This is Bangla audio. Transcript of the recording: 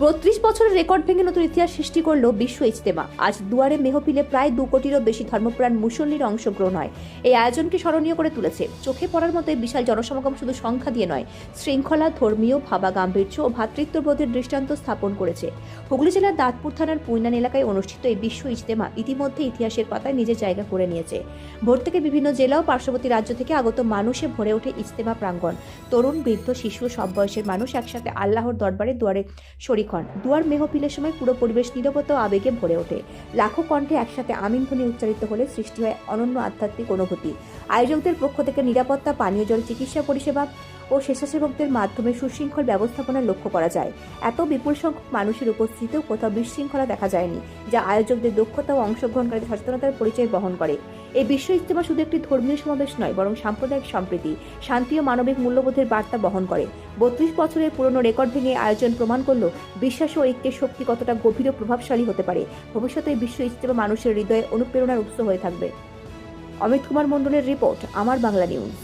32 বছরের রেকর্ড ভেঙে নতুন ইতিহাস সৃষ্টি করল বিশ্ব ইজতেমা। আজ দুয়ারে মেহফিলে প্রায় 2 কোটিরও বেশি ধর্মপ্রাণ মুসল্লির অংশগ্রহণ হয়। এই আয়োজনকে স্মরণীয় করে তুলেছে। চোখে পড়ার মতো এই বিশাল জনসমাগম শুধু সংখ্যা দিয়ে নয়, শৃঙ্খলা, ধর্মীয় ভাবা গাম্ভীর্য ও ভ্রাতৃত্ববোধের দৃষ্টান্ত স্থাপন করেছে। হুগলি জেলার দাঁতপুর থানার পুইনান এলাকায় অনুষ্ঠিত এই বিশ্ব ইজতেমা ইতিমধ্যে ইতিহাসের পাতায় নিজের জায়গা করে নিয়েছে। ভোর থেকে বিভিন্ন জেলা ও পার্শ্ববর্তী রাজ্য থেকে আগত মানুষে ভরে ওঠে ইজতেমা প্রাঙ্গণ। তরুণ, বৃদ্ধ, শিশু সব বয়সের মানুষ একসাথে আল্লাহর দরবারে দুয়ারে শরীক হন। দুয়ার মেহফিলের সময় পুরো পরিবেশ নীরবতা ও আবেগে ভরে ওঠে। লাখো কণ্ঠে একসাথে আমিন ধ্বনি উচ্চারিত হলে সৃষ্টি হয় অনন্য আধ্যাত্মিক অনুভূতি। আয়োজকদের পক্ষ থেকে নিরাপত্তা, পানীয় জল, চিকিৎসা পরিষেবা ও স্বেচ্ছাসেবকদের মাধ্যমে সুশৃঙ্খল ব্যবস্থাপনা লক্ষ্য করা যায়। এত বিপুল সংখ্যক মানুষের উপস্থিতিতেও কোথাও বিশৃঙ্খলা দেখা যায়নি, যা আয়োজকদের দক্ষতা ও অংশগ্রহণকারীদের সচেতনতার পরিচয় বহন করে। এই বিশ্ব ইজতেমা শুধু একটি ধর্মীয় সমাবেশ নয়, বরং সাম্প্রদায়িক সম্প্রীতি, শান্তি ও মানবিক মূল্যবোধের বার্তা বহন করে। 32 বছরের পুরনো রেকর্ড ভেঙে আয়োজন প্রমাণ করল বিশ্বাস ও ঐক্যের শক্তি কতটা গভীর ও প্রভাবশালী হতে পারে। ভবিষ্যতে এই বিশ্ব ইজতেমা মানুষের হৃদয়ে অনুপ্রেরণার উৎস হয়ে থাকবে। অমিত কুমার মণ্ডলের রিপোর্ট, আমার বাংলা নিউজ।